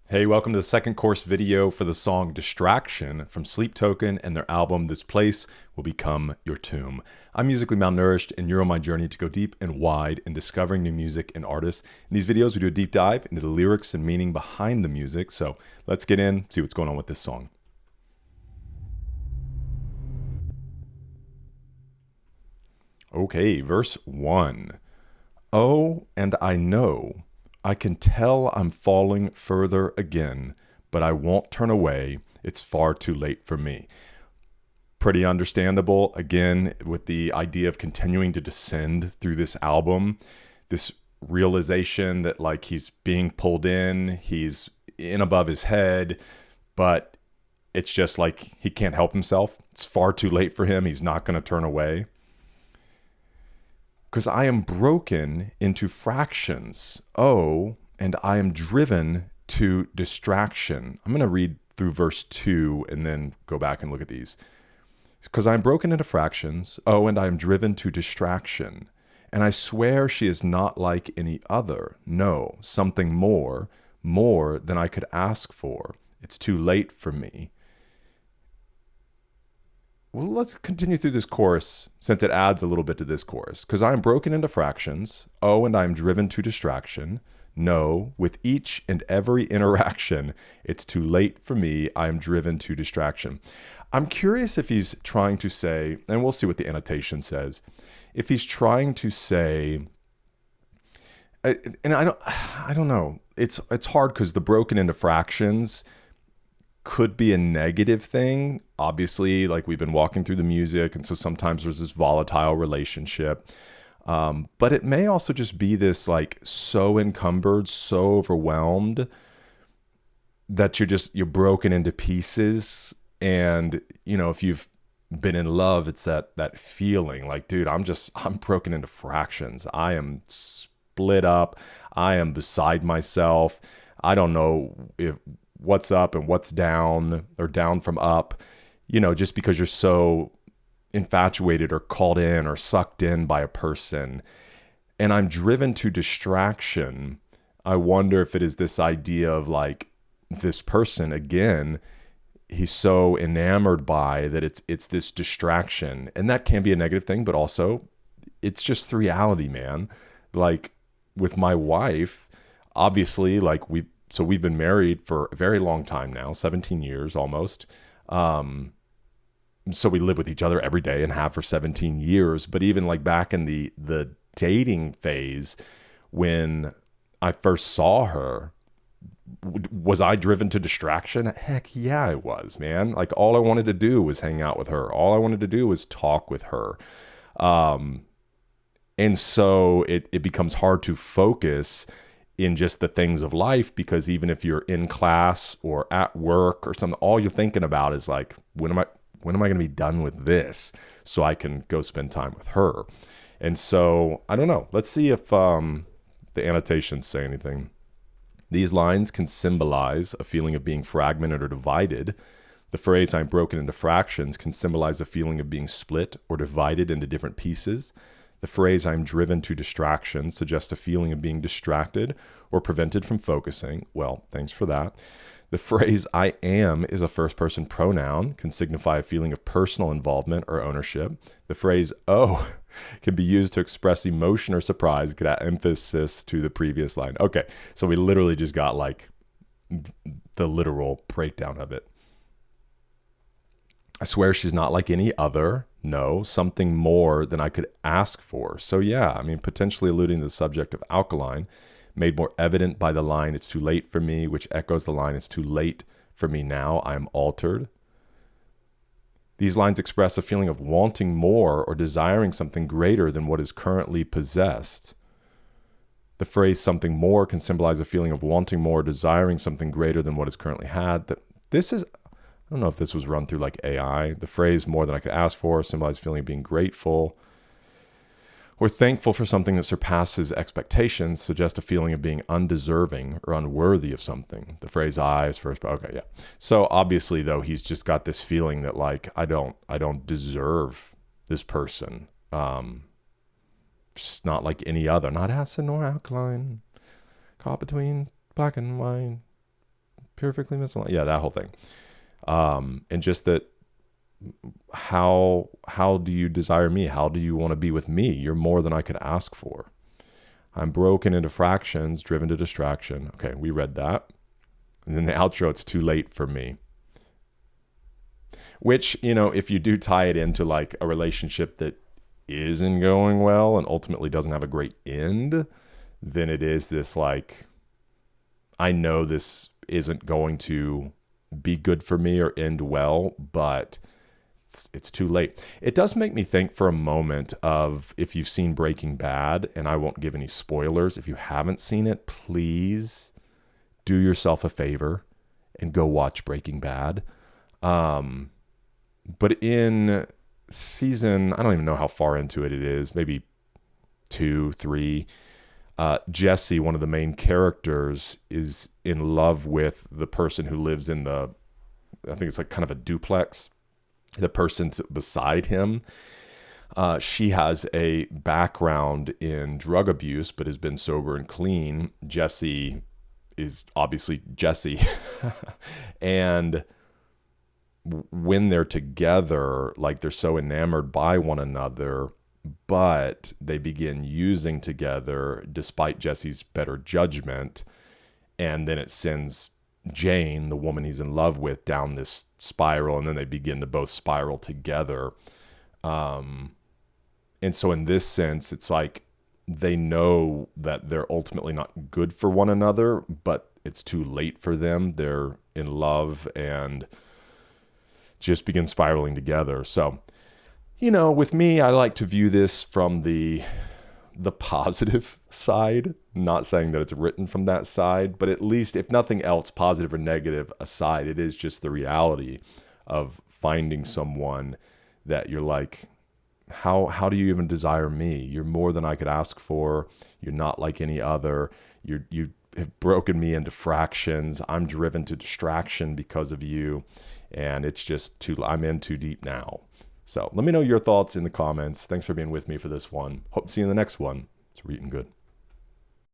Hey, welcome to the second course video for the song Distraction from Sleep Token and their album This Place Will Become Your Tomb. I'm musically malnourished and you're on my journey to go deep and wide in discovering new music and artists. In these videos, we do a deep dive into the lyrics and meaning behind the music. So let's get in, see what's going on with this song. Okay, verse 1. Oh, and I know, I can tell I'm falling further again, but I won't turn away. It's far too late for me. Pretty understandable, again, with the idea of continuing to descend through this album. This realization that, like, he's being pulled in, he's in above his head, but it's just like he can't help himself. It's far too late for him. He's not going to turn away. Because I am broken into fractions. Oh, and I am driven to distraction. I'm going to read through verse 2 and then go back and look at these. Because I am broken into fractions. Oh, and I am driven to distraction. And I swear she is not like any other. No, something more than I could ask for. It's too late for me. Well, let's continue through this chorus since it adds a little bit to this chorus. Because I am broken into fractions. Oh, and I am driven to distraction. No, with each and every interaction, it's too late for me. I am driven to distraction. I'm curious if he's trying to say, and we'll see what the annotation says, if he's trying to say, and I don't know. It's hard because the broken into fractions could be a negative thing. Obviously, like, we've been walking through the music, and so sometimes there's this volatile relationship. But it may also just be this, like, so encumbered, so overwhelmed that you're broken into pieces. And, if you've been in love, it's that feeling like, dude, I'm broken into fractions. I am split up. I am beside myself. I don't know what's up and what's down, or down from up, just because you're so infatuated or caught in or sucked in by a person. And I'm driven to distraction. I wonder if it is this idea of, like, this person, again, he's so enamored by that it's this distraction. And that can be a negative thing, but also it's just the reality, man. Like, with my wife, obviously, like, we've been married for a very long time now, 17 years almost. So we live with each other every day and have for 17 years. But even, like, back in the dating phase, when I first saw her, was I driven to distraction? Heck yeah, I was, man. Like, all I wanted to do was hang out with her. All I wanted to do was talk with her. And so it becomes hard to focus in just the things of life, because even if you're in class or at work or something, all you're thinking about is, like, when am I going to be done with this so I can go spend time with her? And so I don't know. Let's see if the annotations say anything. These lines can symbolize a feeling of being fragmented or divided. The phrase "I'm broken into fractions" can symbolize a feeling of being split or divided into different pieces. The phrase "I'm driven to distraction" suggests a feeling of being distracted or prevented from focusing. Well, thanks for that. The phrase "I am" is a first-person pronoun, can signify a feeling of personal involvement or ownership. The phrase "oh" can be used to express emotion or surprise, could add emphasis to the previous line. Okay, so we literally just got, like, the literal breakdown of it. I swear she's not like any other. No, something more than I could ask for. So yeah, I mean, potentially alluding to the subject of Alkaline, made more evident by the line "it's too late for me," which echoes the line "it's too late for me now, I am altered." These lines express a feeling of wanting more or desiring something greater than what is currently possessed. The phrase "something more" can symbolize a feeling of wanting more, desiring something greater than what is currently had. This is, I don't know if this was run through, like, AI. The phrase "more than I could ask for" symbolizes feeling of being grateful or thankful for something that surpasses expectations, suggests a feeling of being undeserving or unworthy of something. The phrase "I" is first, okay, yeah. So obviously, though, he's just got this feeling that, like, I don't deserve this person. Just not like any other, not acid nor alkaline, caught between black and white. perfectly misaligned. Yeah, that whole thing. And just that, how do you desire me? How do you want to be with me? You're more than I could ask for. I'm broken into fractions, driven to distraction. Okay, we read that. And then the outro, it's too late for me. Which, if you do tie it into like a relationship that isn't going well and ultimately doesn't have a great end, then it is this like, I know this isn't going to be good for me or end well, but it's too late. It does make me think for a moment of, if you've seen Breaking Bad, and I won't give any spoilers. If you haven't seen it, please do yourself a favor and go watch Breaking Bad. But in season, I don't even know how far into it is, maybe 2, 3, Jesse, one of the main characters, is in love with the person who lives in I think it's like kind of a duplex. The person beside him, she has a background in drug abuse, but has been sober and clean. Jesse is obviously Jesse. And when they're together, like, they're so enamored by one another, but they begin using together despite Jesse's better judgment. And then it sends Jane, the woman he's in love with, down this spiral, and then they begin to both spiral together. And so in this sense, it's like they know that they're ultimately not good for one another, but it's too late for them. They're in love and just begin spiraling together. So, with me, I like to view this from the positive side. Not saying that it's written from that side, but at least, if nothing else, positive or negative aside, it is just the reality of finding someone that you're like, how do you even desire me? You're more than I could ask for. You're not like any other. You have broken me into fractions. I'm driven to distraction because of you. And it's just I'm in too deep now. So let me know your thoughts in the comments. Thanks for being with me for this one. Hope to see you in the next one. It's Reading Good.